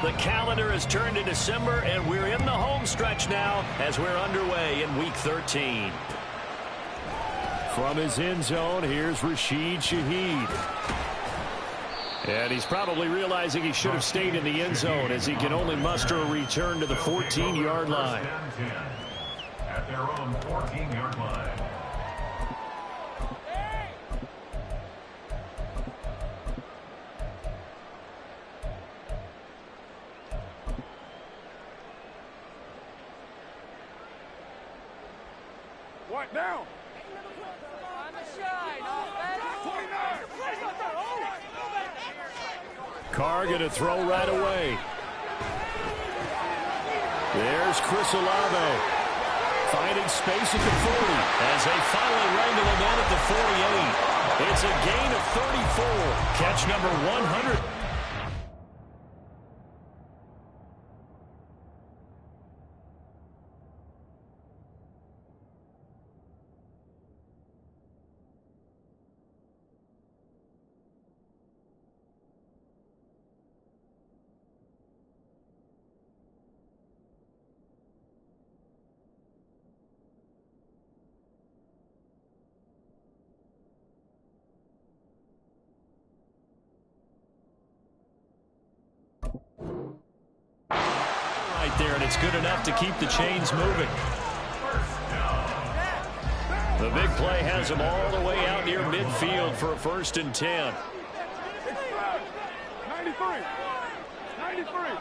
The calendar has turned to December, and we're in the home stretch now as we're underway in Week 13. From his end zone, here's Rashid Shaheed. And he's probably realizing he should have stayed in the end zone as he can only muster a return to the 14-yard line. At their own 14-yard line. What now? Carr going to throw right away. There's Chris Olave. Finding space at the 40. As they finally wrangle him in at the 48. It's a gain of 34. Catch number 100. Right there, and it's good enough to keep the chains moving. The big play has him all the way out near midfield for a 1st and 10. 93. 93.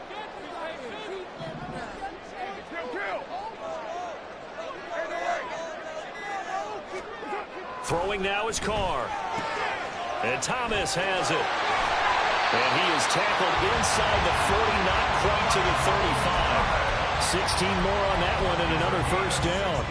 Throwing now is Carr. And Thomas has it. And he is tackled inside the 40, not quite to the 35. 16 more on that one and another 1st down.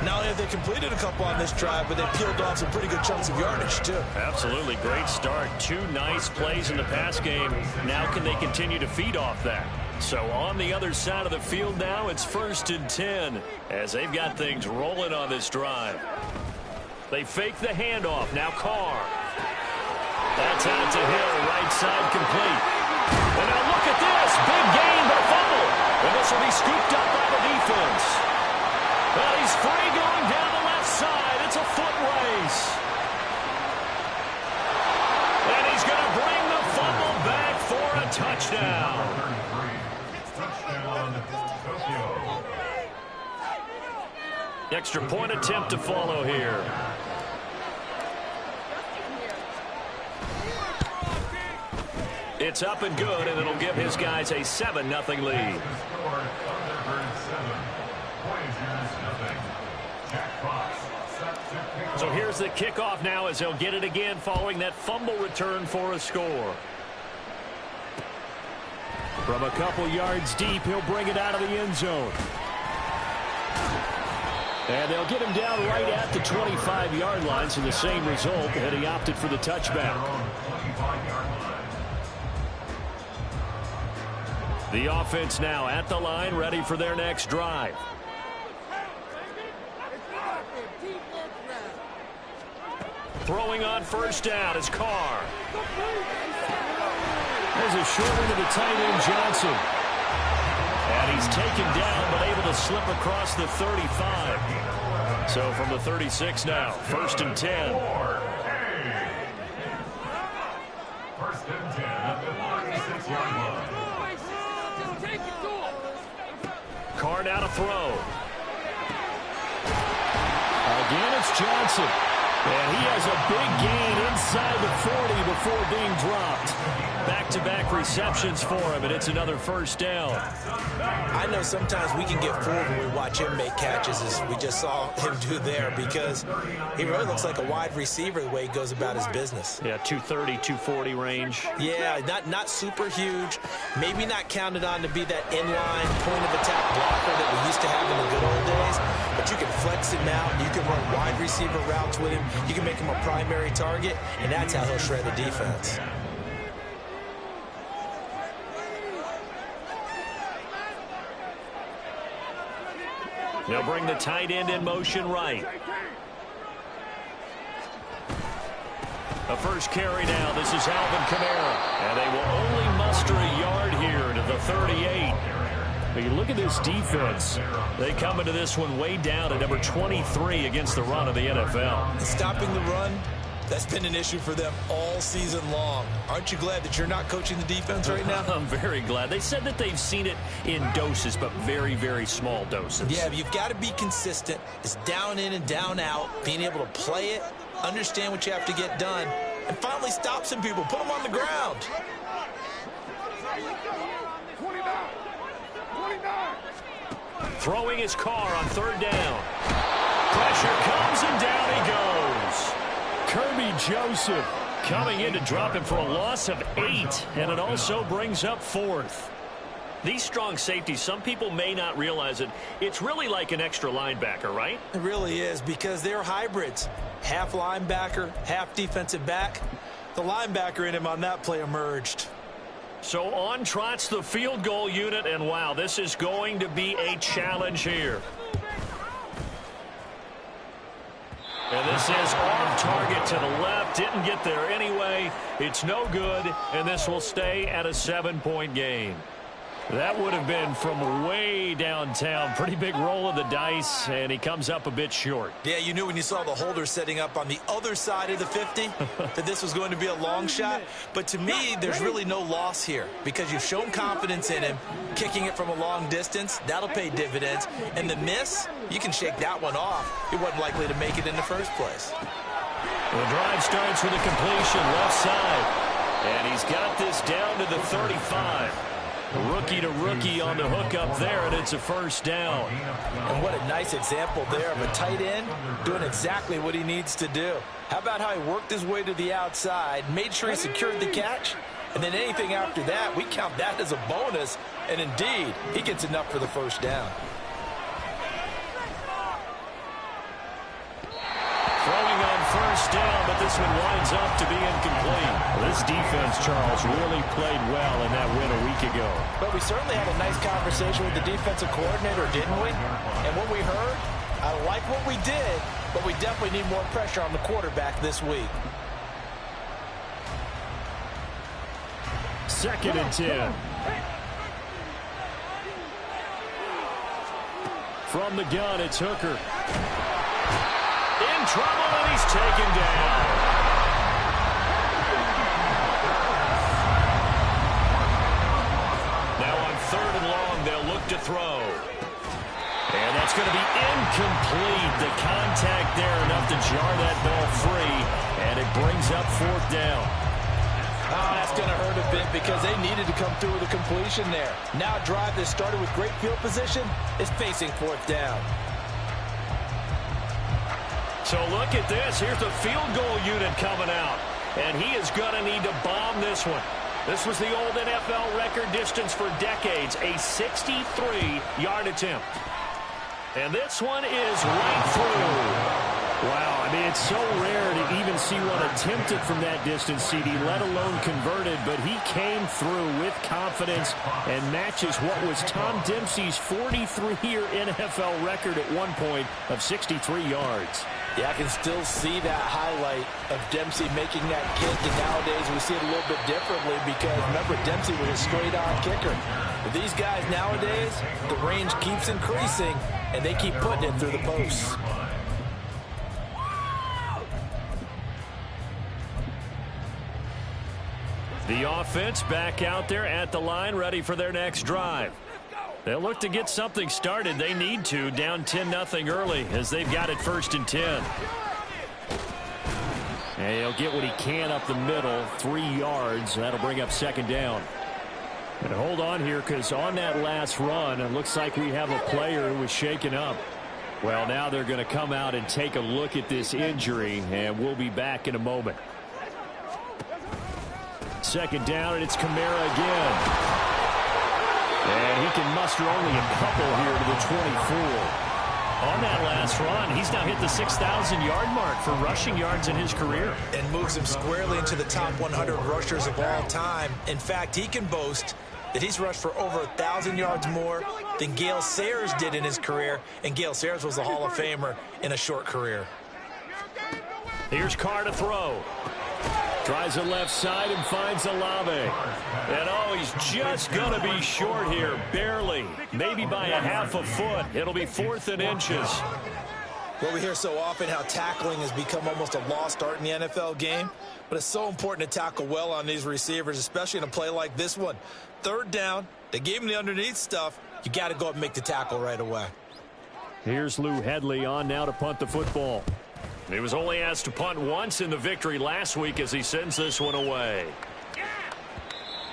Not only have they completed a couple on this drive, but they peeled off some pretty good chunks of yardage, too. Absolutely. Great start. 2 nice plays in the pass game. Now can they continue to feed off that? So on the other side of the field now, it's 1st and 10 as they've got things rolling on this drive. They fake the handoff. Now Carr. That's out to Hill. Right side complete. And now look at this. Big gain, but a fumble. And this will be scooped up by the defense. Well, he's free going down the left side. It's a foot race. And he's going to bring the fumble back for a touchdown. Touchdown, Tokyo. Extra point attempt to follow here. It's up and good, and it'll give his guys a 7-0 lead. So here's the kickoff now as they'll get it again following that fumble return for a score. From a couple yards deep, he'll bring it out of the end zone. And they'll get him down right at the 25-yard line, so the same result, and he opted for the touchback. The offense now at the line, ready for their next drive. Throwing on 1st down is Carr. There's a short one to the tight end, Johnson. And he's taken down, but able to slip across the 35. So from the 36 now, 1st and 10. 1st and 10 at the 36-yard line. Carr now to throw. Again, it's Johnson. And he has a big gain inside the 40 before being dropped. Back-to-back receptions for him, and it's another 1st down. I know sometimes we can get fooled when we watch him make catches, as we just saw him do there, because he really looks like a wide receiver the way he goes about his business. Yeah, 230, 240 range. Yeah, not super huge. Maybe not counted on to be that inline point-of-attack blocker that we used to have in the good old days, but you can flex him out. You can run wide receiver routes with him. You can make him a primary target, and that's how he'll shred the defense. They'll bring the tight end in motion right. The first carry now. This is Alvin Kamara. And they will only muster a yard here to the 38. But you look at this defense. They come into this one way down at number 23 against the run of the NFL. Stopping the run, that's been an issue for them all season long. Aren't you glad that you're not coaching the defense right now? I'm very glad. They said that they've seen it in doses, but very, very small doses. Yeah, but you've got to be consistent. It's down in and down out, being able to play it, understand what you have to get done, and finally stop some people, put them on the ground. 29. Throwing his car on third down. Pressure comes and down he goes. Kirby Joseph Coming in to drop him for a loss of 8, and it also brings up 4th. These strong safeties, some people may not realize it. It's really like an extra linebacker, right? It really is, because they're hybrids. Half linebacker, half defensive back. The linebacker in him on that play emerged. So on trots the field goal unit, and wow, this is going to be a challenge here. And this is off target to the left. Didn't get there anyway. It's no good, and this will stay at a 7-point game. That would have been from way downtown. Pretty big roll of the dice, and he comes up a bit short. Yeah, you knew when you saw the holder setting up on the other side of the 50 that this was going to be a long shot. But to me, there's really no loss here because you've shown confidence in him. Kicking it from a long distance, that'll pay dividends. And the miss, you can shake that one off. He wasn't likely to make it in the first place. The drive starts with a completion left side. And he's got this down to the 35. Rookie to rookie on the hook up there, and it's a first down. And what a nice example there of a tight end doing exactly what he needs to do. How about how he worked his way to the outside, made sure he secured the catch, and then anything after that, we count that as a bonus. And indeed, he gets enough for the first down. Throwing on first down, but this one winds up to be incomplete. This defense, Charles, really played well in that win a week ago. But we certainly had a nice conversation with the defensive coordinator, didn't we? And what we heard, I like what we did, but we definitely need more pressure on the quarterback this week. 2nd and 10. From the gun, it's Hooker. In trouble, and he's taken down. Now on 3rd and long, they'll look to throw. And that's going to be incomplete. The contact there enough to jar that ball free, and it brings up 4th down. Oh, that's going to hurt a bit because they needed to come through with a completion there. Now a drive that started with great field position is facing 4th down. So look at this. Here's the field goal unit coming out. And he is going to need to bomb this one. This was the old NFL record distance for decades, a 63-yard attempt. And this one is right through. Wow, I mean, it's so rare to even see one attempted from that distance, CD, let alone converted, but he came through with confidence and matches what was Tom Dempsey's 43-year NFL record at one point of 63 yards. Yeah, I can still see that highlight of Dempsey making that kick, and nowadays we see it a little bit differently because, remember, Dempsey was a straight-on kicker. But these guys nowadays, the range keeps increasing, and they keep putting it through the posts. The offense back out there at the line, ready for their next drive. They'll look to get something started. They need to, down 10-0 early as they've got it 1st and 10. And he'll get what he can up the middle, 3 yards. That'll bring up 2nd down. And hold on here, because on that last run, it looks like we have a player who was shaken up. Well, now they're going to come out and take a look at this injury, and we'll be back in a moment. 2nd down, and it's Kamara again. And he can muster only a couple here to the 24. On that last run, he's now hit the 6,000-yard mark for rushing yards in his career. And moves him squarely into the top 100 rushers of all time. In fact, he can boast that he's rushed for over 1,000 yards more than Gale Sayers did in his career. And Gale Sayers was a Hall of Famer in a short career. Here's Carr to throw. Tries it left side and finds Olave. And oh, he's just going to be short here, barely. Maybe by a half a foot. It'll be 4th and inches. Well, we hear so often how tackling has become almost a lost art in the NFL game. But it's so important to tackle well on these receivers, especially in a play like this one. 3rd down, they gave him the underneath stuff. You got to go up and make the tackle right away. Here's Lou Hedley on now to punt the football. He was only asked to punt once in the victory last week as he sends this one away.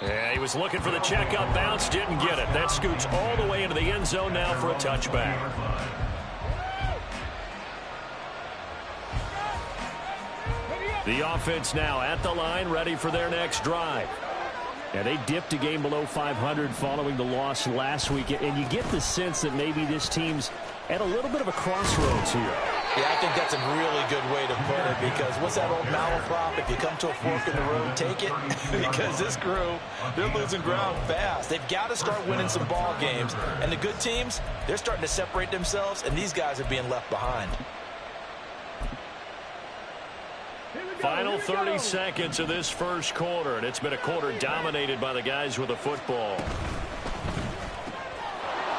Yeah, he was looking for the checkup bounce, didn't get it. That scoots all the way into the end zone now for a touchback. The offense now at the line, ready for their next drive. Yeah, they dipped a game below 500 following the loss last week, and you get the sense that maybe this team's at a little bit of a crossroads here. Yeah, I think that's a really good way to put it, because what's that old malaprop? If you come to a fork in the road, take it. Because this crew, they're losing ground fast. They've got to start winning some ball games. And the good teams, they're starting to separate themselves, and these guys are being left behind. Final 30 seconds of this first quarter, and it's been a quarter dominated by the guys with the football.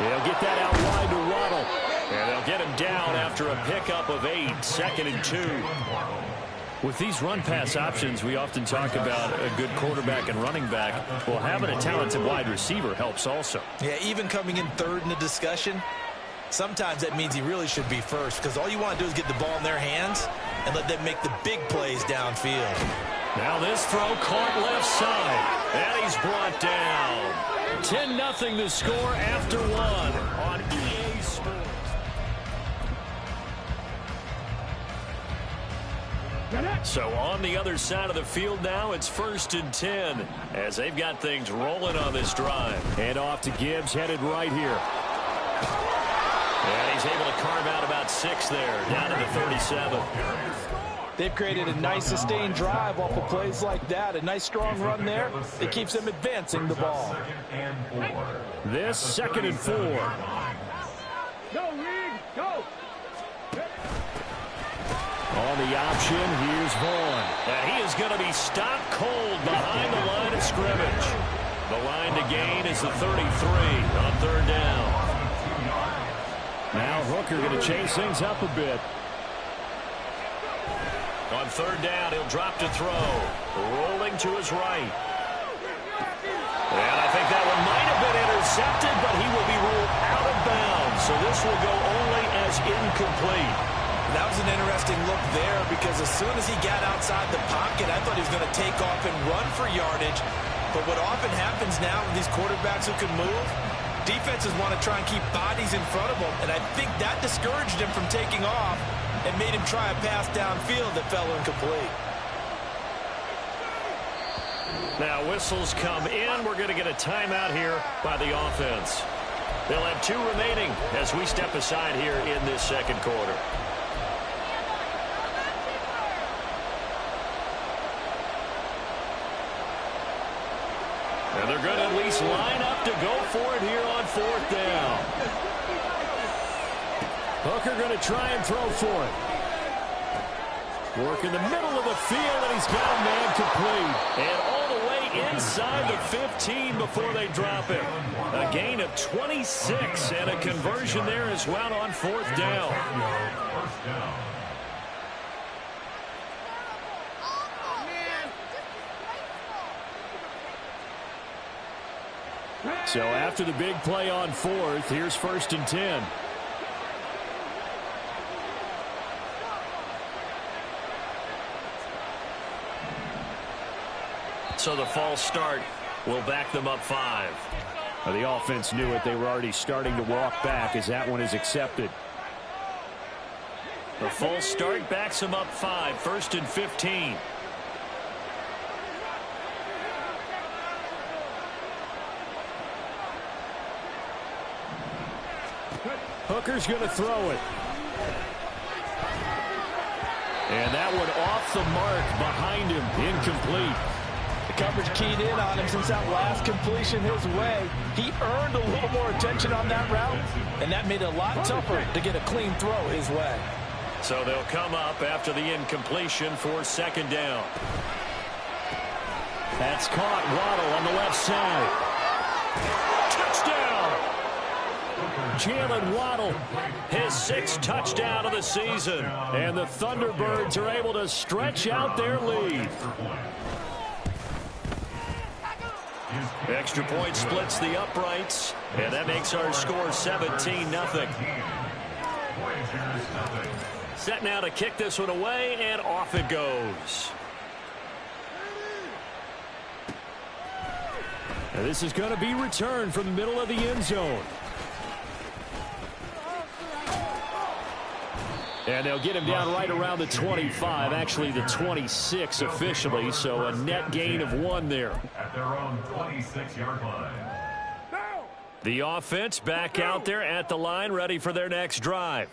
They'll get that out wide to Waddle. And they'll get him down after a pickup of 8, 2nd and 2. With these run-pass options, we often talk about a good quarterback and running back. Well, having a talented wide receiver helps also. Yeah, even coming in 3rd in the discussion, sometimes that means he really should be first, because all you want to do is get the ball in their hands and let them make the big plays downfield. Now this throw caught left side, and he's brought down. 10-0 the score after 1 on EA Sports. So on the other side of the field now, it's 1st and 10 as they've got things rolling on this drive. And off to Gibbs, headed right here. And he's able to carve out about 6 there, down to the 37. They've created a nice sustained drive off of plays like that. A nice strong run there. It keeps them advancing the ball. This 2nd and 4. Go, Reed, go. On the option, here's Vaughn. And he is going to be stopped cold behind the line of scrimmage. The line to gain is the 33 on 3rd down. Now Hooker going to change things up a bit. On 3rd down, he'll drop to throw. Rolling to his right. And I think that one might have been intercepted, but he will be ruled out of bounds. So this will go only as incomplete. That was an interesting look there, because as soon as he got outside the pocket, I thought he was going to take off and run for yardage. But what often happens now with these quarterbacks who can move, defenses want to try and keep bodies in front of them. And I think that discouraged him from taking off and made him try a pass downfield that fell incomplete. Now whistles come in. We're going to get a timeout here by the offense. They'll have 2 remaining as we step aside here in this 2nd quarter. And they're going to at least line up to go for it here on 4th down. Hooker going to try and throw for it. Work in the middle of the field, and he's got a man complete. And all the way inside the 15 before they drop it. A gain of 26 and a conversion there as well on 4th down. So after the big play on 4th, here's 1st and 10. So the false start will back them up 5. Well, the offense knew it. They were already starting to walk back as that one is accepted. The false start backs them up 5. 1st and 15. Hooker's going to throw it. And that one off the mark behind him. Incomplete. The coverage keyed in on him since that last completion his way. He earned a little more attention on that route, and that made it a lot tougher to get a clean throw his way. So they'll come up after the incompletion for 2nd down. That's caught. Waddle on the left side. Touchdown! Jalen Waddle, his 6th touchdown of the season. And the Thunderbirds are able to stretch out their lead. Extra point splits the uprights, and that makes our score 17-0. Set now to kick this one away, and off it goes. And this is going to be returned from the middle of the end zone. And they'll get him down right around the 25, actually the 26 officially, so a net gain of 1 there. At their own 26-yard line. The offense back out there at the line, ready for their next drive.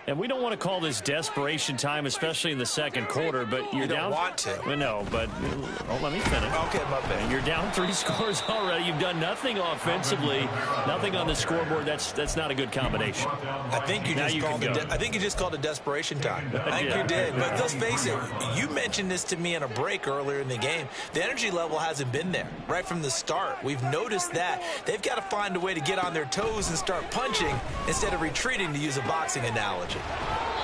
And we don't want to call this desperation time, especially in the second quarter, but you're down. You don't want to. No, but let me finish. Okay, my bad. You're down 3 scores already. You've done nothing offensively, nothing on the scoreboard. That's not a good combination. I think you just called it desperation time. I think you did. But let's face it, you mentioned this to me in a break earlier in the game. The energy level hasn't been there right from the start. We've noticed that. They've got to find a way to get on their toes and start punching instead of retreating, to use a boxing analogy.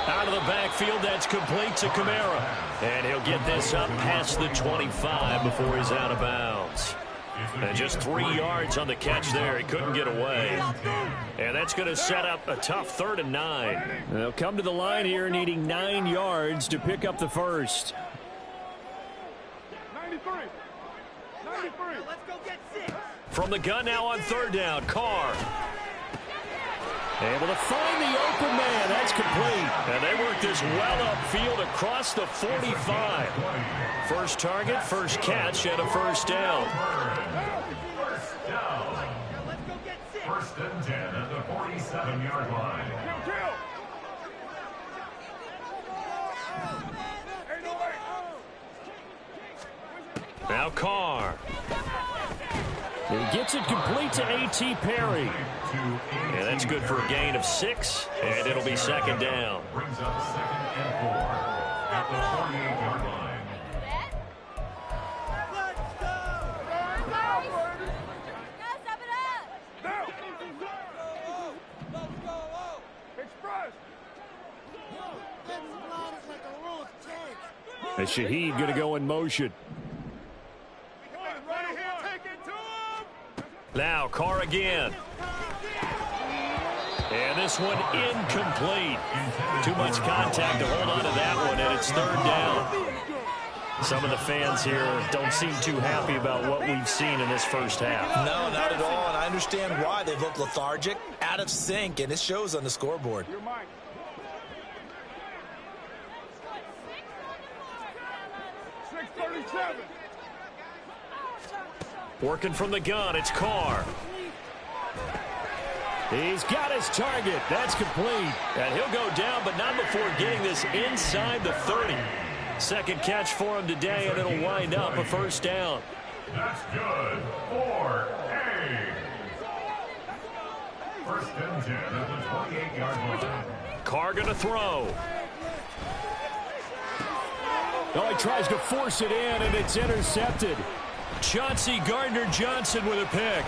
Out of the backfield, that's complete to Kamara. And he'll get this up past the 25 before he's out of bounds. And just 3 yards on the catch there. He couldn't get away. And that's going to set up a tough 3rd and 9. They'll come to the line here needing 9 yards to pick up the first. 93. 93. Let's go get 6. From the gun now on 3rd down, Carr. Able to find the open man. That's complete. And they work this well upfield across the 45. First target, first catch, and a first down. First down. Let's go get 6. 1st and 10 at the 47-yard line. Kill. Now Carr. He gets it complete to A.T. Perry. And that's good for a gain of 6, and it'll be 2nd down. Brings up 2nd and 4 at the 48-yard line. And Shaheed going to go in motion. Now Carr again. And this one incomplete. Too much contact to hold on to that one, and it's 3rd down. Some of the fans here don't seem too happy about what we've seen in this first half. No, not at all, and I understand why. They look lethargic, out of sync, and it shows on the scoreboard. 637. Working from the gun, it's Carr. He's got his target. That's complete. And he'll go down, but not before getting this inside the 30. Second catch for him today, and it'll wind up a first down. That's good for A. 1st and 10 at the 28-yard line. Carr going to throw. Oh, he tries to force it in, and it's intercepted. Chauncey Gardner-Johnson with a pick.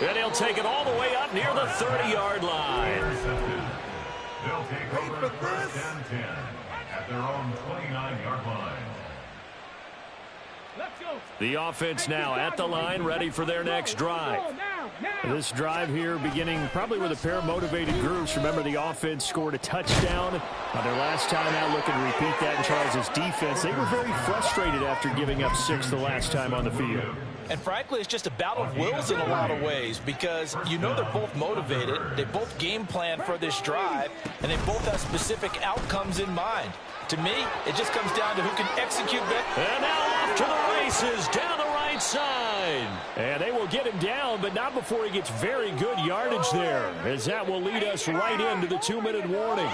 And he'll take it all the way up near the 30-yard line. They'll take over 1st and 10 at their own 29-yard line. Let's go. The offense now at the line, ready for their next drive. This drive here beginning probably with a pair of motivated groups. Remember, the offense scored a touchdown on their last time out. Looking to repeat that in Charles' defense. They were very frustrated after giving up 6 the last time on the field. And frankly, it's just a battle of wills in a lot of ways, because you know they're both motivated, they both game plan for this drive, and they both have specific outcomes in mind. To me, it just comes down to who can execute that. And now off to the races down the right side. And they will get him down, but not before he gets very good yardage there, as that will lead us right into the 2-minute warning.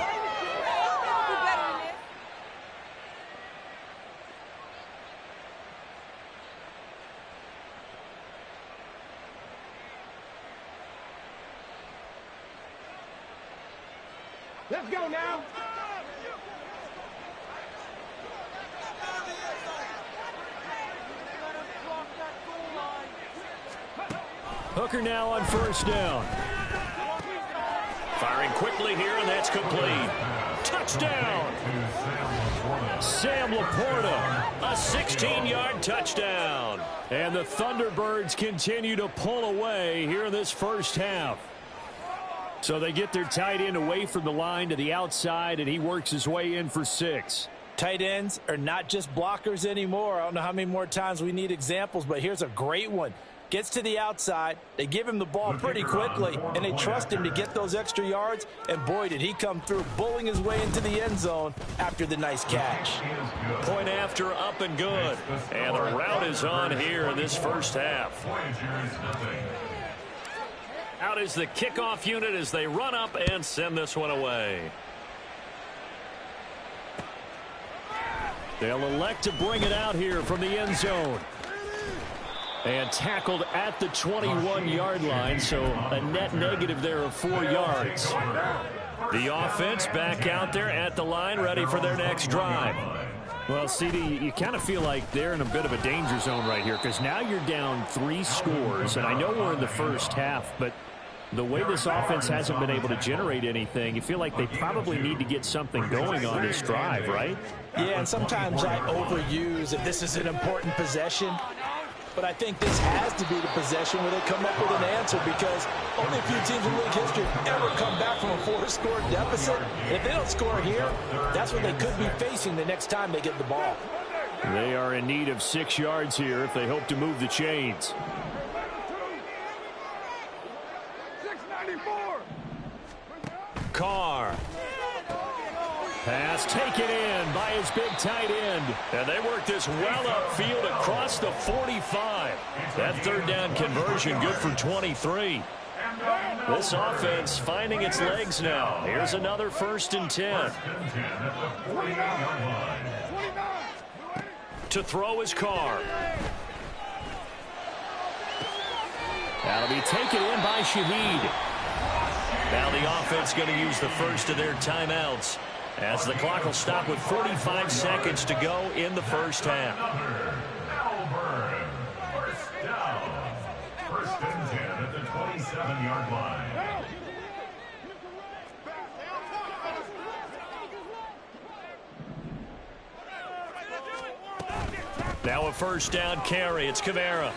Let's go now. Hooker now on first down. Firing quickly here, and that's complete. Touchdown! Sam Laporta, a 16-yard touchdown. And the Thunderbirds continue to pull away here in this first half. So they get their tight end away from the line to the outside, and he works his way in for 6. Tight ends are not just blockers anymore. I don't know how many more times we need examples, but here's a great one. Gets to the outside, they give him the ball pretty quickly, and they trust him to get those extra yards, and boy, did he come through, bowling his way into the end zone after the nice catch. Point after, up and good. And the route is on here in this first half. Out is the kickoff unit as they run up and send this one away. They'll elect to bring it out here from the end zone. And tackled at the 21-yard line, so a net negative there of 4 yards. The offense back out there at the line, ready for their next drive. Well, CD, you kind of feel like they're in a bit of a danger zone right here because now you're down 3 scores, and I know we're in the first half, but the way this offense hasn't been able to generate anything, you feel like they probably need to get something going on this drive, right? Yeah, and sometimes I overuse if this is an important possession. But I think this has to be the possession where they come up with an answer because only a few teams in league history ever come back from a 4-score deficit. And if they don't score here, that's what they could be facing the next time they get the ball. They are in need of 6 yards here if they hope to move the chains. 694. Carr. Pass taken in by his big tight end. And they work this well upfield across the 45. That third down conversion good for 23. This offense finding its legs now. Here's another 1st and 10. To throw his Carr. That'll be taken in by Shaheed. Now the offense going to use the first of their timeouts, as the clock will stop with 45 seconds to go in the first half. First down. 1st and 10 at the 27-yard line. Now a 1st down carry. It's Kamara.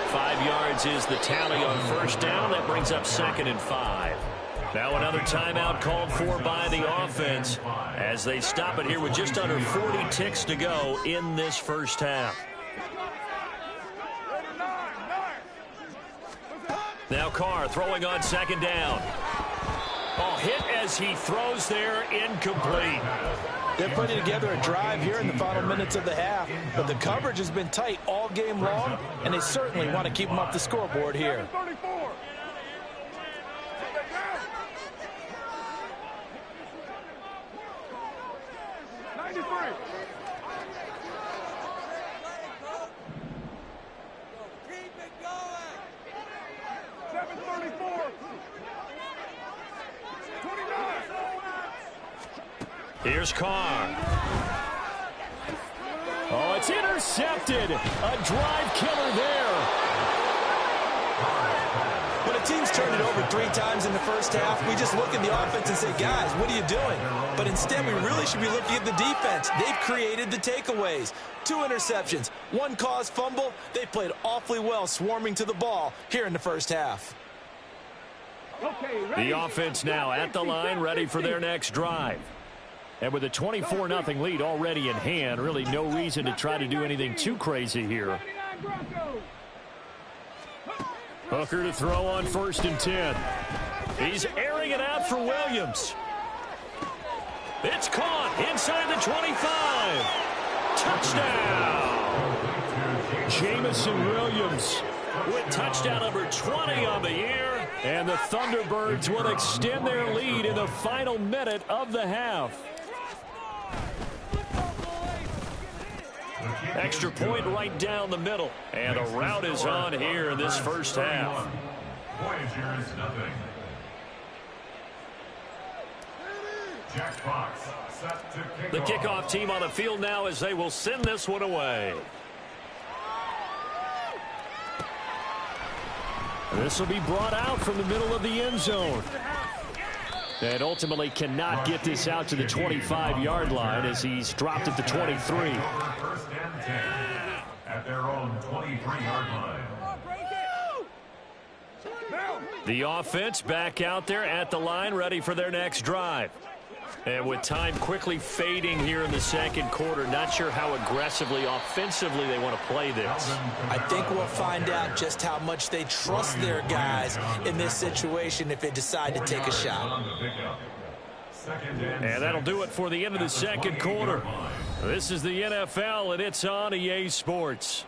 5 yards is the tally on 1st down. That brings up 2nd and 5. Now another timeout called for by the offense as they stop it here with just under 40 ticks to go in this first half. Now Carr throwing on 2nd down. Oh, hit as he throws there, incomplete. They're putting together a drive here in the final minutes of the half, but the coverage has been tight all game long, and they certainly want to keep them off the scoreboard here. 34. 93. Keep it going. 734. 29. Here's Carr. Oh, it's intercepted. A drive killer there. When a team's turned it over 3 times in the first half, we just look at the offense and say, guys, what are you doing? But instead, we really should be looking at the defense. They've created the takeaways. 2 interceptions, 1 caused fumble. They played awfully well swarming to the ball here in the first half. The offense now at the line, ready for their next drive. And with a 24-0 lead already in hand, really no reason to try to do anything too crazy here. Hooker to throw on 1st and 10. He's airing it out for Williams. It's caught inside the 25. Touchdown! Jamison Williams With touchdown number 20 on the year. And the Thunderbirds will extend their lead in the final minute of the half. Extra point right down the middle. And the route is on here in this first half. Voyagers, nothing. Jack Fox set to kick The off. kickoff team on the field now as they will send this one away. This will be brought out from the middle of the end zone. And ultimately cannot get this out to the 25-yard line as he's dropped at the 23. First and 10 at their own 23-yard line. The offense back out there at the line, ready for their next drive. And with time quickly fading here in the second quarter, not sure how aggressively, offensively they want to play this. I think we'll find out just how much they trust their guys in this situation if they decide to take a shot. And that'll do it for the end of the second quarter. This is the NFL, and it's on EA Sports.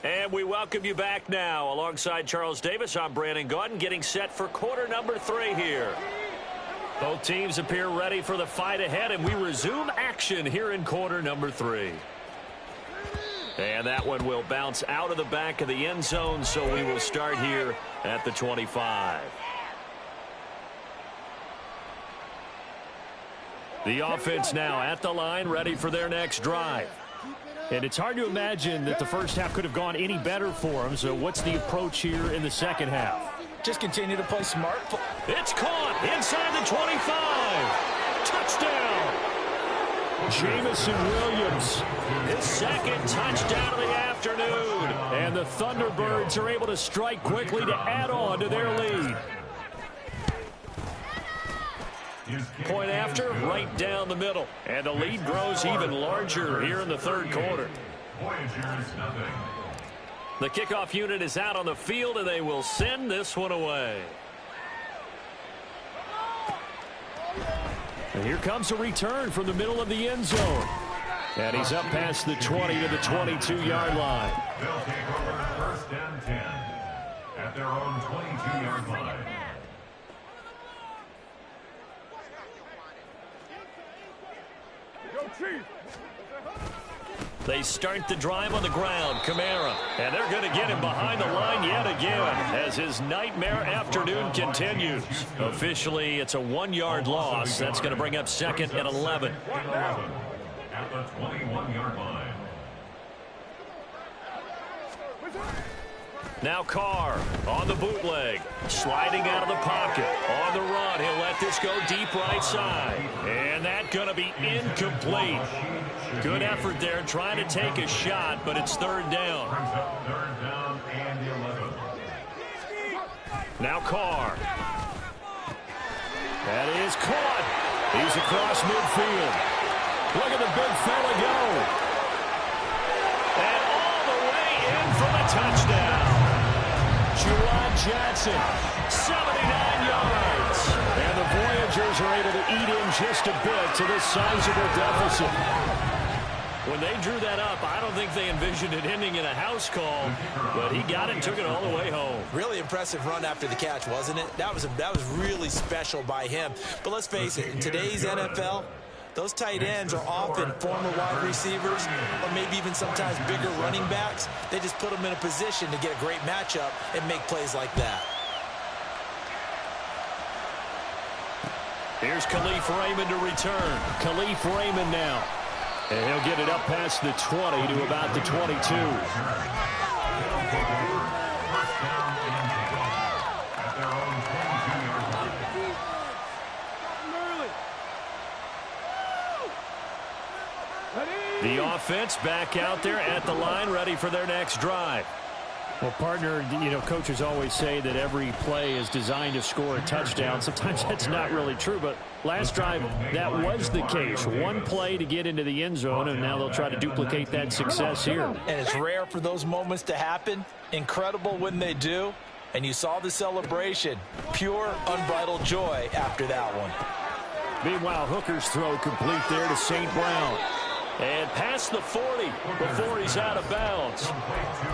And we welcome you back now. Alongside Charles Davis, I'm Brandon Gaudin, getting set for quarter number 3 here. Both teams appear ready for the fight ahead, and we resume action here in quarter number 3. And that one will bounce out of the back of the end zone, so we will start here at the 25. The offense now at the line, ready for their next drive. And it's hard to imagine that the first half could have gone any better for him. So what's the approach here in the second half? Just continue to play smart. It's caught inside the 25. Touchdown. Jamison Williams. His second touchdown of the afternoon. And the Thunderbirds are able to strike quickly to add on to their lead. Point after, right down the middle. And the lead grows even larger here in the third quarter. The kickoff unit is out on the field, and they will send this one away. And here comes a return from the middle of the end zone. And he's up past the 20 to the 22-yard line. They'll take over first and 10 at their own 22-yard line. They start the drive on the ground. Kamara. And they're going to get him behind the line yet again as his nightmare afternoon continues. Officially, it's a 1-yard loss. That's going to bring up second and 11. At the 21-yard line. Now Carr on the bootleg. Sliding out of the pocket. On the run. He'll let this go deep right side. And that's going to be incomplete. Good effort there trying to take a shot, but it's third down. Third down and 11. Now Carr. That is caught. He's across midfield. Look at the big fella go. And all the way in for the touchdown. Juwan Johnson, 79 yards. And the Voyagers are able to eat in just a bit to this sizable deficit. When they drew that up, I don't think they envisioned it ending in a house call, but he got it and took it all the way home. Really impressive run after the catch, wasn't it? That was really special by him. But let's face it, in today's NFL, those tight ends are often former wide receivers or maybe even sometimes bigger running backs. They just put them in a position to get a great matchup and make plays like that. Here's Khalif Raymond to return. Khalif Raymond now. And he'll get it up past the 20 to about the 22. The offense back out there at the line, ready for their next drive. Well, partner, you know, coaches always say that every play is designed to score a touchdown. Sometimes that's not really true, but last drive, that was the case. One play to get into the end zone, and now they'll try to duplicate that success here. And it's rare for those moments to happen. Incredible when they do. And you saw the celebration. Pure, unbridled joy after that one. Meanwhile, Hooker's throw complete there to St. Brown. And past the 40 before he's out of bounds.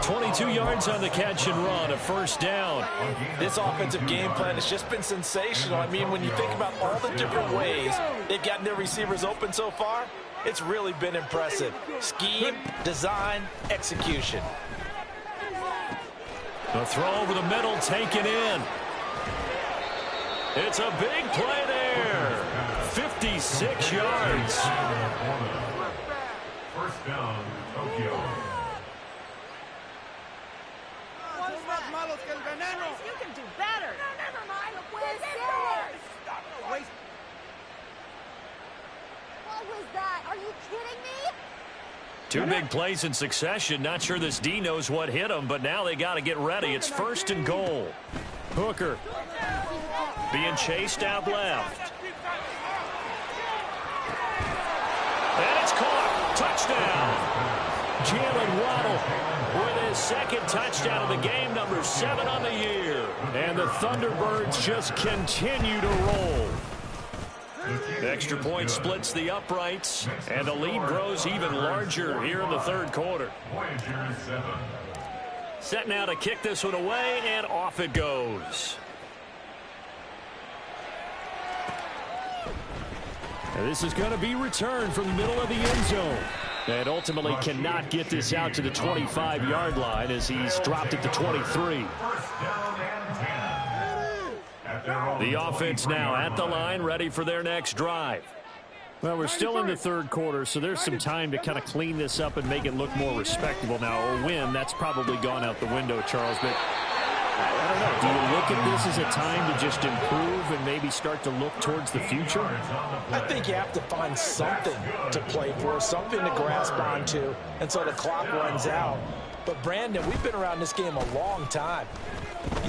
22 yards on the catch and run, a first down. This offensive game plan has just been sensational. I mean, when you think about all the different ways they've gotten their receivers open so far, it's really been impressive. Scheme, design, execution. The throw over the middle taken in. It's a big play there. 56 yards. First down, Tokyo. You can do better. No, never mind. What was that? Are you kidding me? Two big plays in succession. Not sure this D knows what hit him, but now they got to get ready. It's first and goal. Hooker being chased out left. And it's caught. Touchdown. Jalen Waddle with his second touchdown of the game, number 7 on the year. And the Thunderbirds just continue to roll. Extra point splits the uprights, and the lead grows even larger here in the third quarter. Set now to kick this one away, and off it goes. And this is going to be returned from the middle of the end zone. And ultimately cannot get this out to the 25-yard line as he's dropped at the 23. The offense now at the line, ready for their next drive. Well, we're still in the third quarter, so there's some time to kind of clean this up and make it look more respectable. Now, a win, that's probably gone out the window, Charles, but I don't know. Do you look at this as a time to just improve and maybe start to look towards the future? I think you have to find something to play for, something to grasp onto until the clock runs out. But, Brandon, we've been around this game a long time.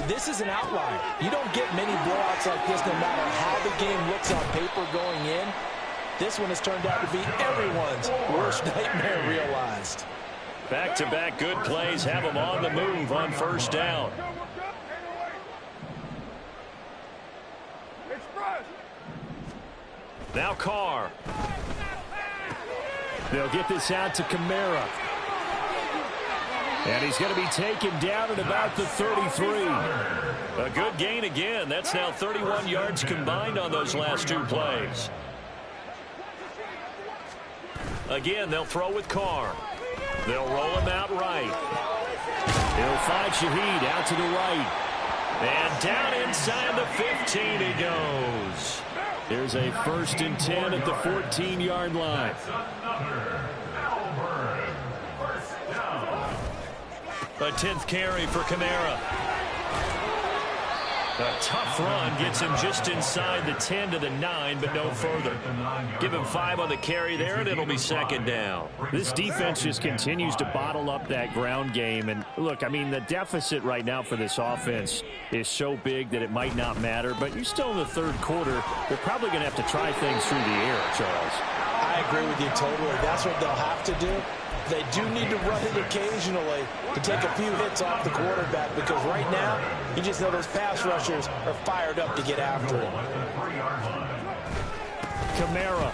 This is an outlier. You don't get many blowouts like this no matter how the game looks on paper going in. This one has turned out to be everyone's worst nightmare realized. Back-to-back good plays have them on the move on first down. Now Carr. They'll get this out to Kamara. And he's going to be taken down at about the 33. A good gain again. That's now 31 yards combined on those last two plays. Again, they'll throw with Carr. They'll roll him out right. He'll find Shaheed out to the right. And down inside the 15 he goes. There's a 1st and 10 at the 14-yard line. A 10th carry for Kamara. A tough run gets him just inside the 10 to the 9, but no further. Give him 5 on the carry there, and it'll be second down. This defense just continues to bottle up that ground game. And, look, I mean, the deficit right now for this offense is so big that it might not matter. But you're still in the third quarter. They're probably going to have to try things through the air, Charles. I agree with you totally. That's what they'll have to do. They do need to run it occasionally to take a few hits off the quarterback because right now, you just know those pass rushers are fired up to get after him. Kamara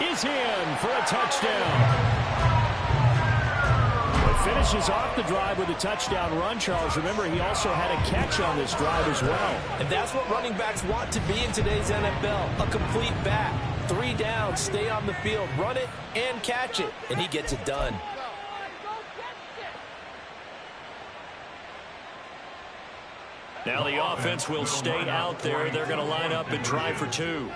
is in for a touchdown. It finishes off the drive with a touchdown run, Charles. Remember, he also had a catch on this drive as well. And that's what running backs want to be in today's NFL, a complete back. 3 downs, stay on the field, run it, and catch it. And he gets it done. Now the offense will stay out there. They're going to line up and try for 2.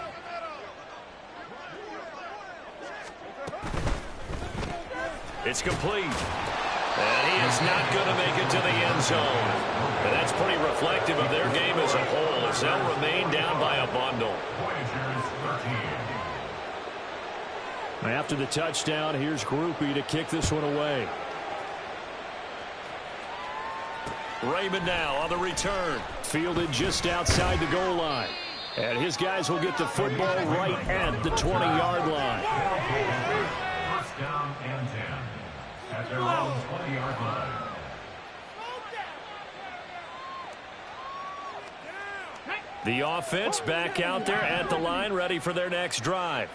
It's complete. And he is not going to make it to the end zone. And that's pretty reflective of their game as a whole as they'll remain down by a bundle. After the touchdown, here's Groupie to kick this one away. Raymond now on the return. Fielded just outside the goal line. And his guys will get the football right at the 20-yard line. First down and 10 at their own 20-yard line. The offense back out there at the line, ready for their next drive.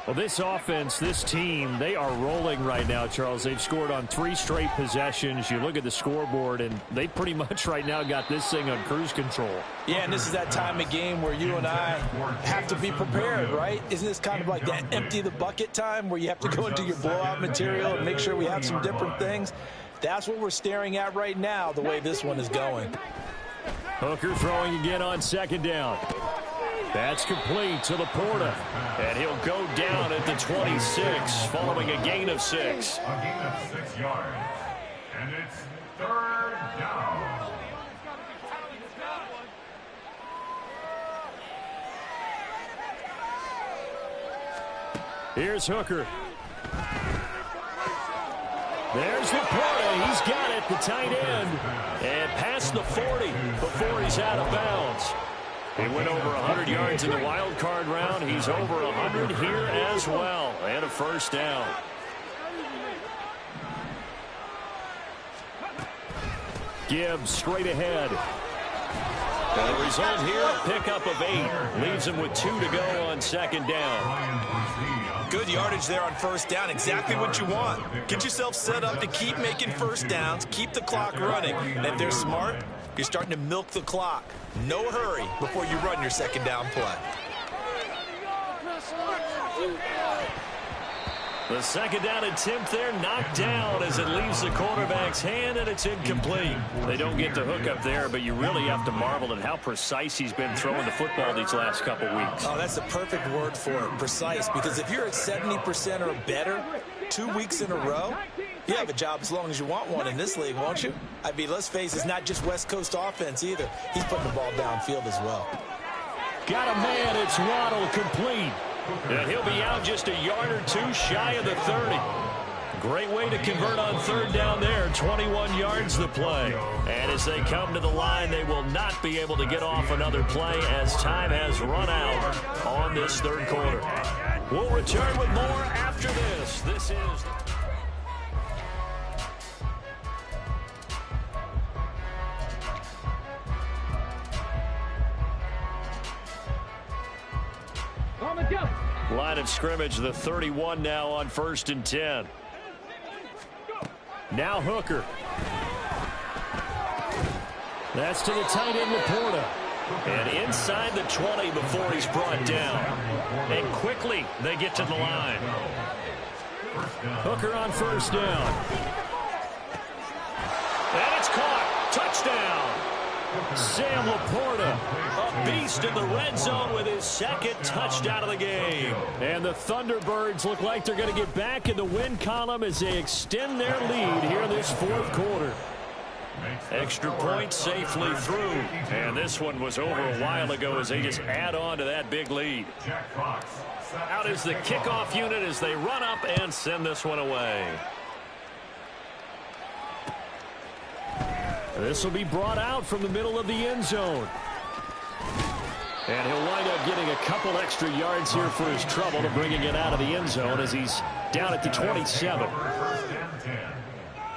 Well, this offense, this team, they are rolling right now, Charles. They've scored on 3 straight possessions. You look at the scoreboard, and they pretty much right now got this thing on cruise control. Yeah, and this is that time of game where you and I have to be prepared, right? Isn't this kind of like that empty the bucket time where you have to go into your blowout material and make sure we have some different things? That's what we're staring at right now, the way this one is going. Hooker throwing again on second down. That's complete to Laporta. And he'll go down at the 26 following a gain of 6. A gain of 6 yards. And it's 3rd down. Here's Hooker. There's Laporta. He's got it, the tight end. And past the 40 before he's out of bounds. He went over 100 yards in the wild card round. He's over 100 here as well. And a first down. Gibbs straight ahead. And the result here, a pickup of 8. Leaves him with 2 to go on second down. Good yardage there on first down. Exactly what you want. Get yourself set up to keep making first downs. Keep the clock running. And if they're smart, you're starting to milk the clock. No hurry before you run your second down play. The second down attempt there knocked down as it leaves the quarterback's hand, and it's incomplete. They don't get the hook up there, but you really have to marvel at how precise he's been throwing the football these last couple weeks. Oh, that's the perfect word for it, precise, because if you're at 70% or better 2 weeks in a row, you have a job as long as you want one in this league, won't you? I mean, let's face it, it's not just West Coast offense either. He's putting the ball downfield as well. Got a man, it's Waddle, complete. And he'll be out just a yard or 2 shy of the 30. Great way to convert on third down there. 21 yards the play. And as they come to the line, they will not be able to get off another play as time has run out on this third quarter. We'll return with more after this. This is... Line of scrimmage, the 31 now on 1st and 10. Now Hooker. That's to the tight end, Laporta. And inside the 20 before he's brought down. And quickly they get to the line. Hooker on first down. And it's caught. Touchdown. Sam Laporta. A beast in the red zone with his second touchdown of the game. And the Thunderbirds look like they're going to get back in the win column as they extend their lead here in this fourth quarter. Extra point safely through. And this one was over a while ago as they just add on to that big lead. Out is the kickoff unit as they run up and send this one away. This will be brought out from the middle of the end zone. And he'll wind up getting a couple extra yards here for his trouble to bringing it out of the end zone as he's down at the 27. First and 10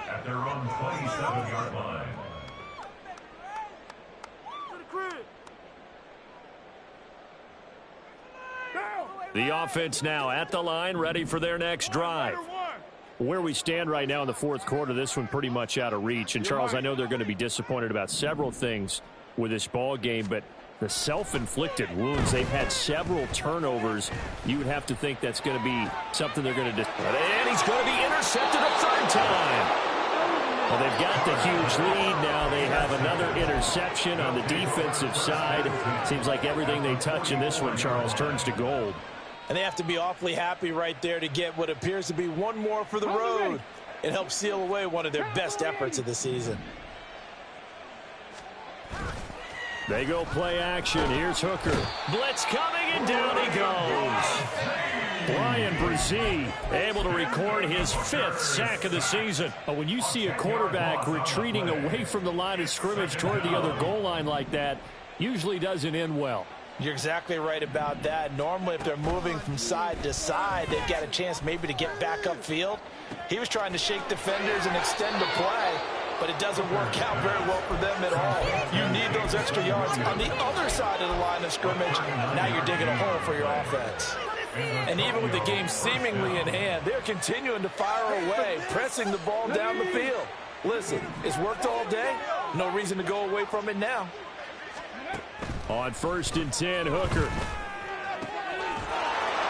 at their own 27-yard line. The offense now at the line, ready for their next drive. Where we stand right now in the fourth quarter, this one pretty much out of reach. And, Charles, I know they're going to be disappointed about several things with this ball game, but the self-inflicted wounds, they've had several turnovers. You would have to think that's going to be something they're going to do. And he's going to be intercepted a third time. Well, they've got the huge lead. Now they have another interception on the defensive side. Seems like everything they touch in this one, Charles, turns to gold. And they have to be awfully happy right there to get what appears to be one more for the road. It helps seal away one of their best efforts of the season. They go play action. Here's Hooker. Blitz coming, and down he goes. Brian Brzee able to record his 5th sack of the season. But when you see a quarterback retreating away from the line of scrimmage toward the other goal line like that, usually doesn't end well. You're exactly right about that. Normally, if they're moving from side to side, they've got a chance maybe to get back upfield. He was trying to shake defenders and extend the play, but it doesn't work out very well for them at all. You need those extra yards on the other side of the line of scrimmage. Now you're digging a hole for your offense. And even with the game seemingly in hand, they're continuing to fire away, pressing the ball down the field. Listen, it's worked all day. No reason to go away from it now. On 1st and 10, Hooker.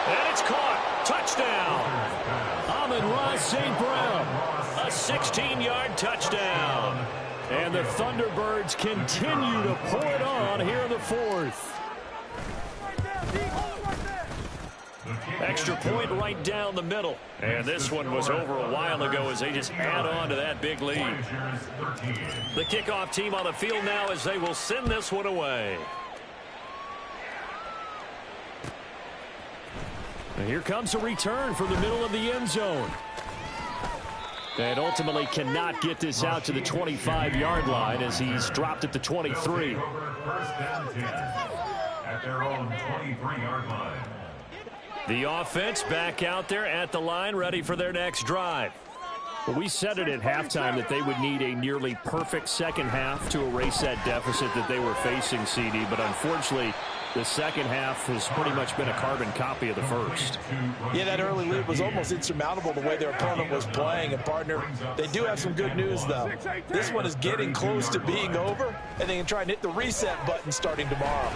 And it's caught. Touchdown. Amon-Ra St. Brown. A 16-yard touchdown. And the Thunderbirds continue to pour it on here in the fourth. Extra point right down the middle. And this one was over a while ago as they just add on to that big lead. The kickoff team on the field now as they will send this one away. And here comes a return from the middle of the end zone. And ultimately cannot get this out to the 25-yard line as he's dropped at the 23. At their own 23-yard line. The offense back out there at the line, ready for their next drive. Well, we said it at halftime that they would need a nearly perfect second half to erase that deficit that they were facing, CD. But unfortunately, the second half has pretty much been a carbon copy of the first. Yeah, that early lead was almost insurmountable the way their opponent was playing. And, partner, they do have some good news, though. This one is getting close to being over, and they can try and hit the reset button starting tomorrow.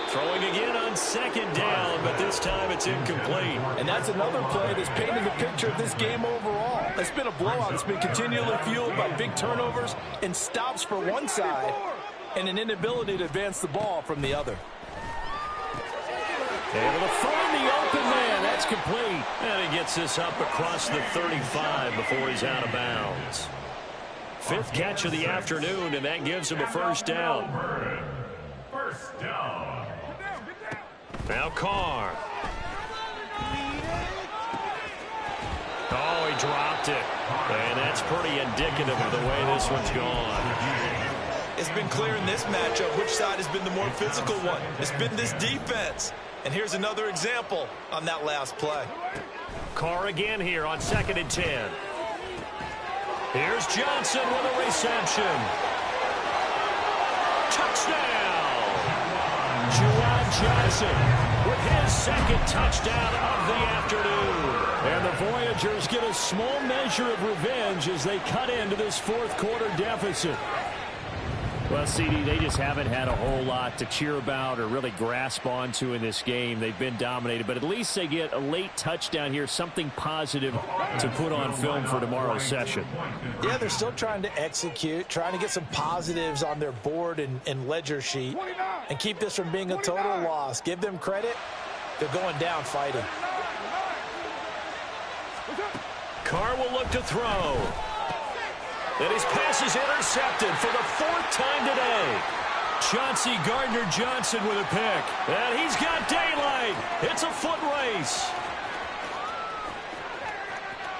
Throwing again on second down, but this time it's incomplete. And that's another play that's painting the picture of this game overall. It's been a blowout. It's been continually fueled by big turnovers and stops for one side and an inability to advance the ball from the other. Able to find the open man. That's complete. And he gets this up across the 35 before he's out of bounds. Fifth catch of the afternoon, and that gives him a first down. First down. Now Carr. Oh, he dropped it. And that's pretty indicative of the way this one's gone. It's been clear in this matchup which side has been the more physical one. It's been this defense. And here's another example on that last play. Carr again here on 2nd and 10. Here's Johnson with a reception. Touchdown! Juwan Johnson with his second touchdown of the afternoon. And the Voyagers get a small measure of revenge as they cut into this fourth quarter deficit. Well, CD, they just haven't had a whole lot to cheer about or really grasp onto in this game. They've been dominated, but at least they get a late touchdown here, something positive to put on film for tomorrow's session. Yeah, they're still trying to execute, trying to get some positives on their board and ledger sheet and keep this from being a total loss. Give them credit. They're going down fighting. Carr will look to throw. And his pass is intercepted for the fourth time today. Chauncey Gardner-Johnson with a pick. And he's got daylight. It's a foot race.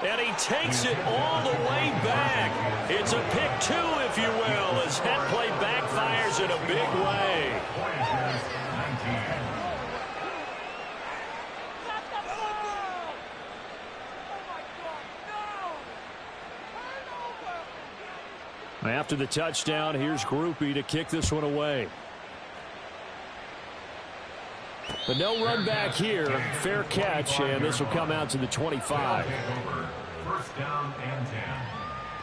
And he takes it all the way back. It's a pick two, if you will, as that play backfires in a big way. After the touchdown, here's Groupie to kick this one away. But no run back here. Fair catch, and this will come out to the 25. First down and 10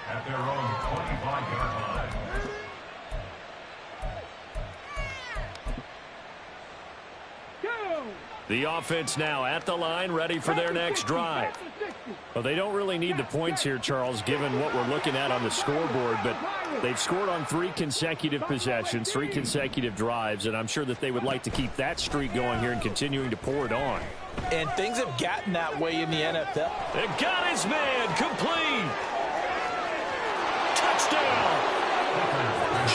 at their own 25-yard line. The offense now at the line, ready for their next drive. Well, they don't really need the points here, Charles, given what we're looking at on the scoreboard, but they've scored on 3 consecutive possessions, 3 consecutive drives, and I'm sure that they would like to keep that streak going here and continuing to pour it on. And things have gotten that way in the NFL. They got his man complete. Touchdown.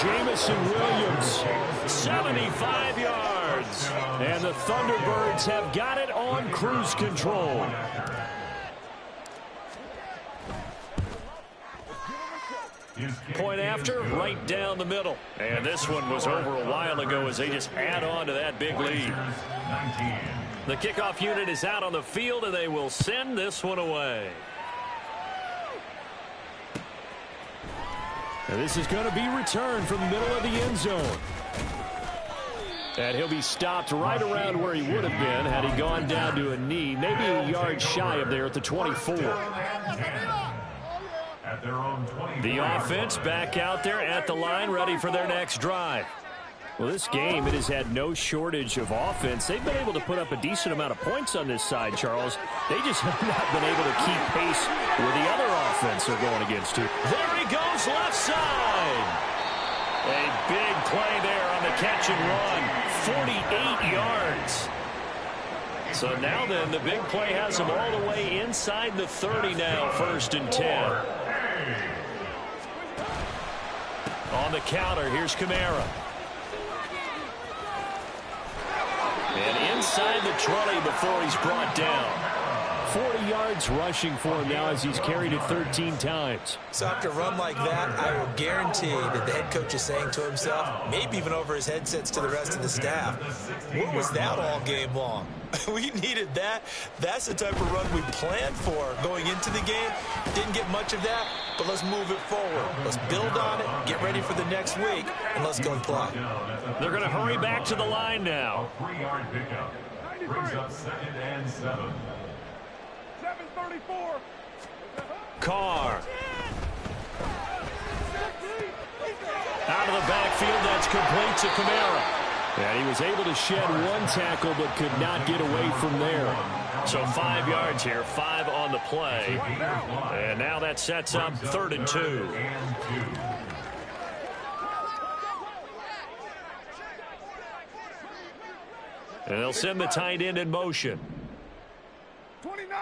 Jamison Williams, 75 yards. And the Thunderbirds have got it on cruise control. Point after, right down the middle. And this one was over a while ago as they just add on to that big lead. The kickoff unit is out on the field, and they will send this one away. And this is going to be returned from the middle of the end zone. And he'll be stopped right around where he would have been had he gone down to a knee, maybe a yard shy of there at the 24. The offense back out there at the line, ready for their next drive. Well, this game, it has had no shortage of offense. They've been able to put up a decent amount of points on this side, Charles. They just have not been able to keep pace with the other offense they're going against here. There he goes, left side. A big play there on the catch and run. 48 yards. So now then, the big play has him all the way inside the 30 now, 1st and 10. On the counter, here's Kamara. And inside the 20 before he's brought down. 40 yards rushing for him now as he's carried it 13 times. So after a run like that, I will guarantee that the head coach is saying to himself, maybe even over his headsets to the rest of the staff, what was that all game long? We needed that. That's the type of run we planned for going into the game. Didn't get much of that, but let's move it forward. Let's build on it, get ready for the next week, and let's go play. They're going to hurry back to the line now. 3-yard pickup. Brings up 2nd and 7. 734. Carr. Out of the backfield, that's complete to Kamara. And he was able to shed one tackle but could not get away from there. So 5 yards here, 5 on the play. And now that sets up 3rd and 2. And they'll send the tight end in motion. 29.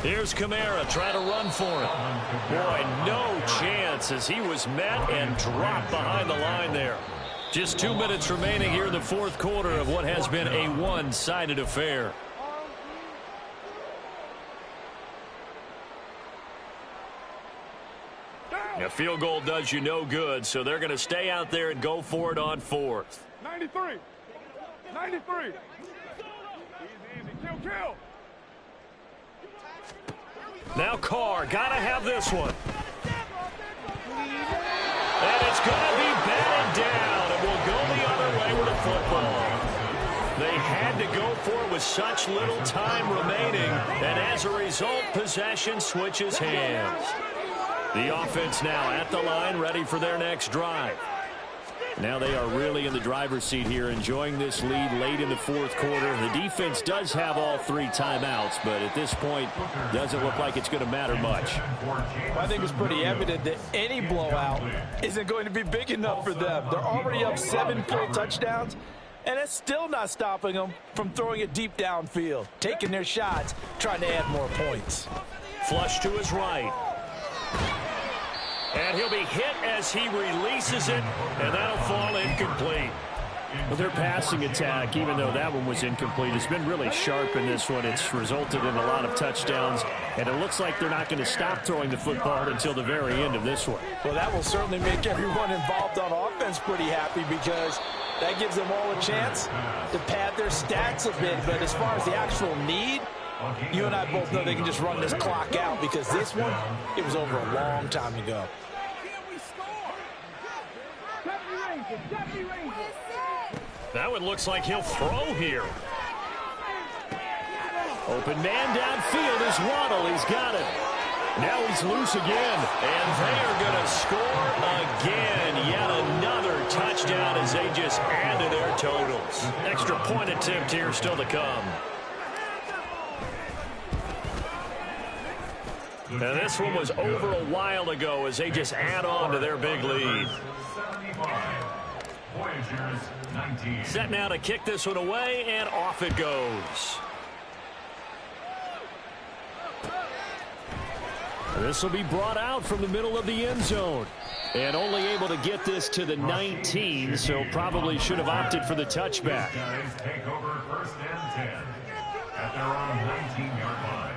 Here's Kamara trying to run for him. Boy, no chance as he was met and dropped behind the line there. Just 2 minutes remaining here in the 4th quarter of what has been a one-sided affair. A field goal does you no good, so they're going to stay out there and go for it on 4th. 93. 93. Easy, easy. Kill. Now Carr, gotta have this one. And it's gonna be batted down, and will go the other way with the football. They had to go for it with such little time remaining, and as a result, possession switches hands. The offense now at the line, ready for their next drive. Now they are really in the driver's seat here, enjoying this lead late in the 4th quarter. The defense does have all 3 timeouts, but at this point, doesn't look like it's going to matter much. I think it's pretty evident that any blowout isn't going to be big enough for them. They're already up 7 full touchdowns, and it's still not stopping them from throwing it deep downfield, taking their shots, trying to add more points. Flush to his right. And he'll be hit as he releases it, and that'll fall incomplete. Well, their passing attack, even though that one was incomplete, has been really sharp in this one. It's resulted in a lot of touchdowns, and it looks like they're not going to stop throwing the football until the very end of this one. Well, that will certainly make everyone involved on offense pretty happy because that gives them all a chance to pad their stats a bit. But as far as the actual need, you and I both know they can just run this clock out because this one, it was over a long time ago. That one looks like he'll throw here. Open man downfield is Waddle. He's got it. Now he's loose again. And they are going to score again. Yet another touchdown as they just add to their totals. Extra point attempt here still to come. And this one was over a while ago as they just add on to their big lead. Set now to kick this one away, and off it goes. This will be brought out from the middle of the end zone. And only able to get this to the 19, so probably should have opted for the touchback. Take over 1st and 10 at their own 19-yard line.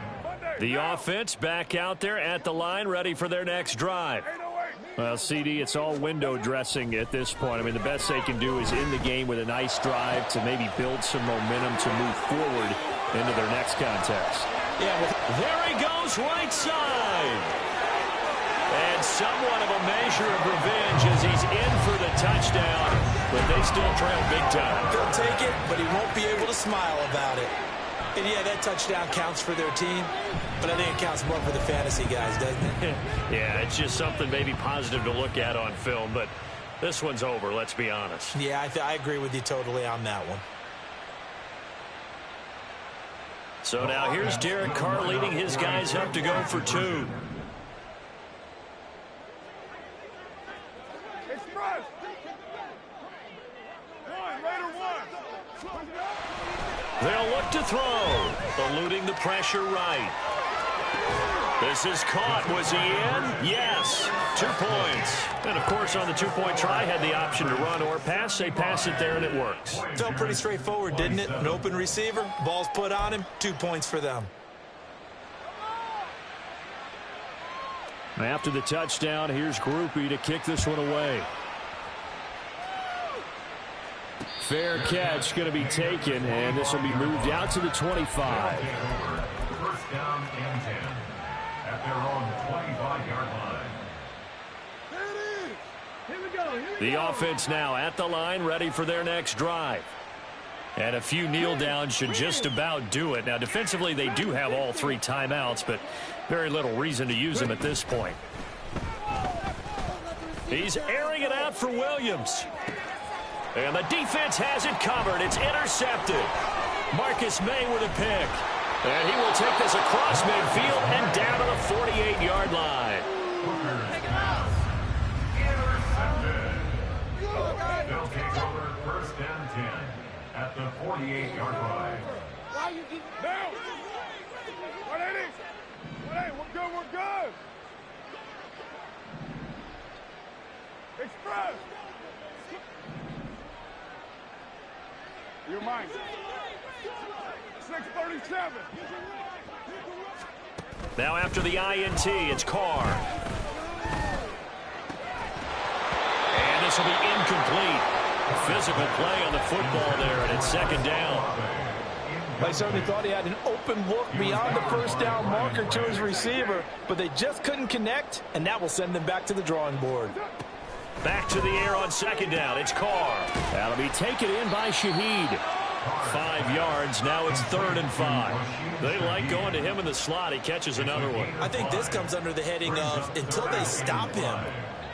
The offense back out there at the line, ready for their next drive. Well, CD, it's all window dressing at this point. I mean, the best they can do is in the game with a nice drive to maybe build some momentum to move forward into their next contest. Yeah, there he goes, right side. And somewhat of a measure of revenge as he's in for the touchdown, but they still trail big time. He'll take it, but he won't be able to smile about it. And yeah, that touchdown counts for their team, but I think it counts more for the fantasy guys, doesn't it? Yeah, it's just something maybe positive to look at on film, but this one's over, let's be honest. Yeah, I agree with you totally on that one. So now here's Derek Carr leading his guys up to go for 2. They'll look to throw, eluding the pressure right. This is caught. Was he in? Yes. 2 points. And, of course, on the 2-point try, had the option to run or pass. They pass it there, and it works. Felt pretty straightforward, didn't it? An open receiver, ball's put on him, 2 points for them. After the touchdown, here's Groupie to kick this one away. Fair catch going to be taken, and this will be moved out to the 25. First down and 10 at their own 25-yard line. Here we go. The offense now at the line, ready for their next drive. And a few kneel downs should just about do it. Now, defensively, they do have all 3 timeouts, but very little reason to use them at this point. He's airing it out for Williams. And the defense has it covered. It's intercepted. Marcus May with a pick. And he will take this across midfield and down to the 48-yard line. They'll take over first and 10 at the 48-yard line. Why you keep down? What ain't it? What ain't? We're good. We're good. Express. You're mine. 637. Now after the INT, it's Carr. And this will be incomplete. Physical play on the football there, and it's second down. I certainly thought he had an open look beyond the first down marker to his receiver, but they just couldn't connect, and that will send them back to the drawing board. Back to the air on second down. It's Carr. That'll be taken in by Shaheed. 5 yards. Now it's 3rd and 5. They like going to him in the slot. He catches another one. I think this comes under the heading of until they stop him,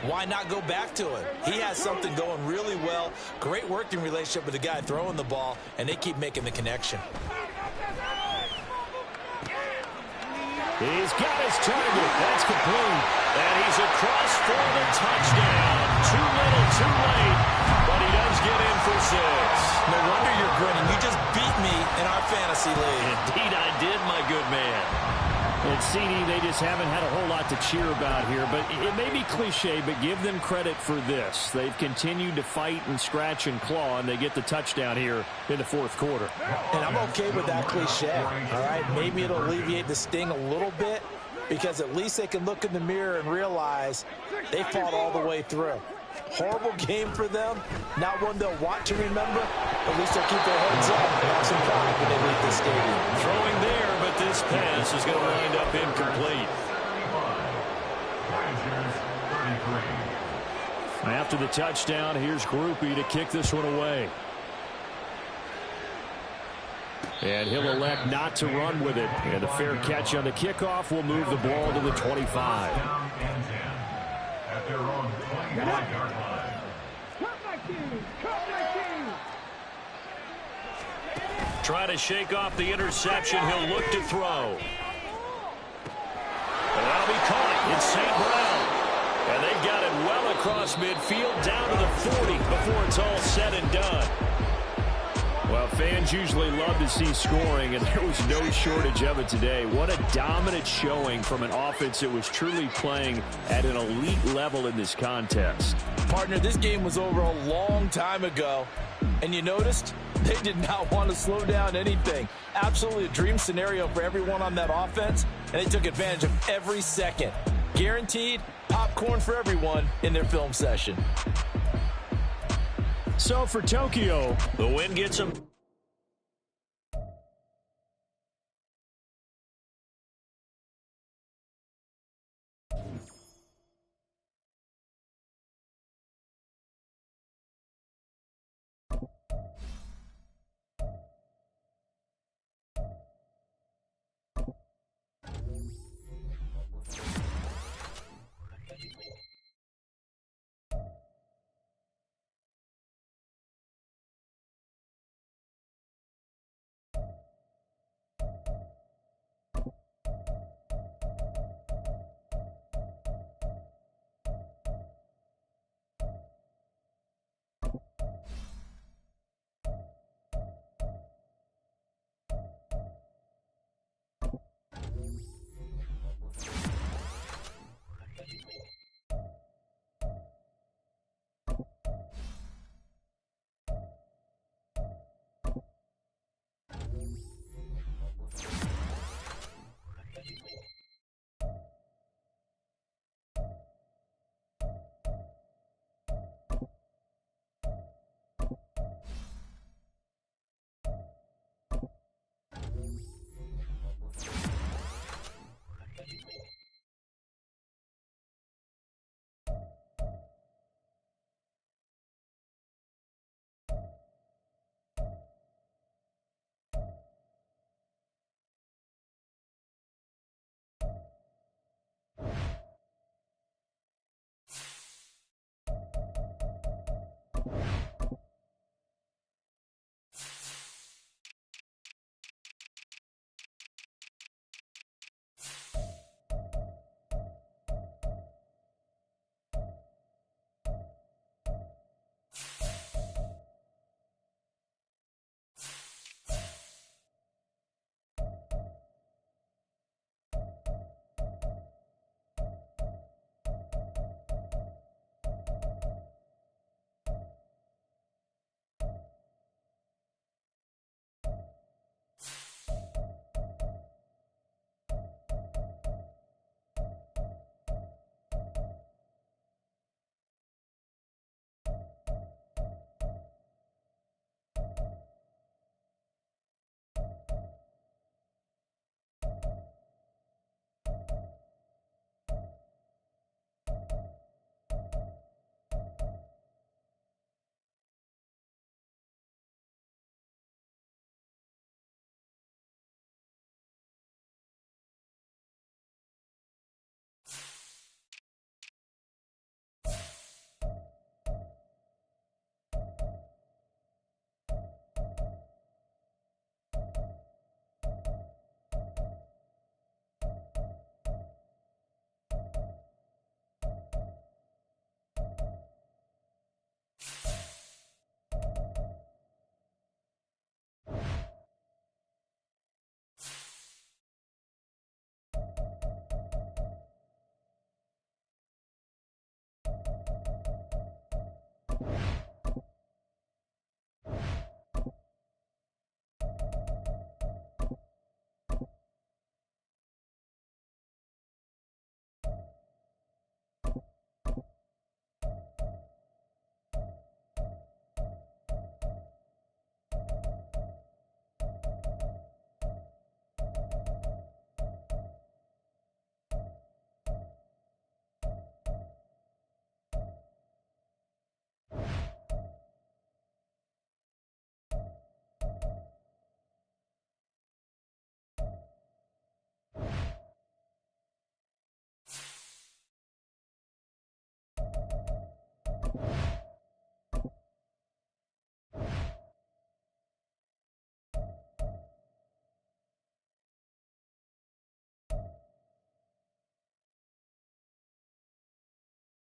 why not go back to him? He has something going really well. Great working relationship with the guy throwing the ball, and they keep making the connection. He's got his target. That's complete. And he's across for the touchdown. Too little, too late. But he does get in for 6. No wonder you're grinning. You just beat me in our fantasy league. Indeed I did, my good man. And CD, they just haven't had a whole lot to cheer about here. But it may be cliche, but give them credit for this. They've continued to fight and scratch and claw, and they get the touchdown here in the 4th quarter. And I'm okay with that cliche, all right? Maybe it'll alleviate the sting a little bit because at least they can look in the mirror and realize they fought all the way through. Horrible game for them, not one they'll want to remember. At least they'll keep their heads up and have some pride when they leave the stadium. Throwing there, but this pass is going to wind up incomplete. After the touchdown, here's Groupie to kick this one away. And he'll elect not to run with it. And a fair catch on the kickoff will move the ball to the 25. At their own 25-yard line. Try to shake off the interception. He'll look to throw. And that'll be caught. It's St. Brown. And they've got it well across midfield down to the 40 before it's all said and done. Well, fans usually love to see scoring, and there was no shortage of it today. What a dominant showing from an offense that was truly playing at an elite level in this contest. Partner, this game was over a long time ago, and you noticed they did not want to slow down anything. Absolutely a dream scenario for everyone on that offense, and they took advantage of every second. Guaranteed popcorn for everyone in their film session. So for Tokyo, the win gets them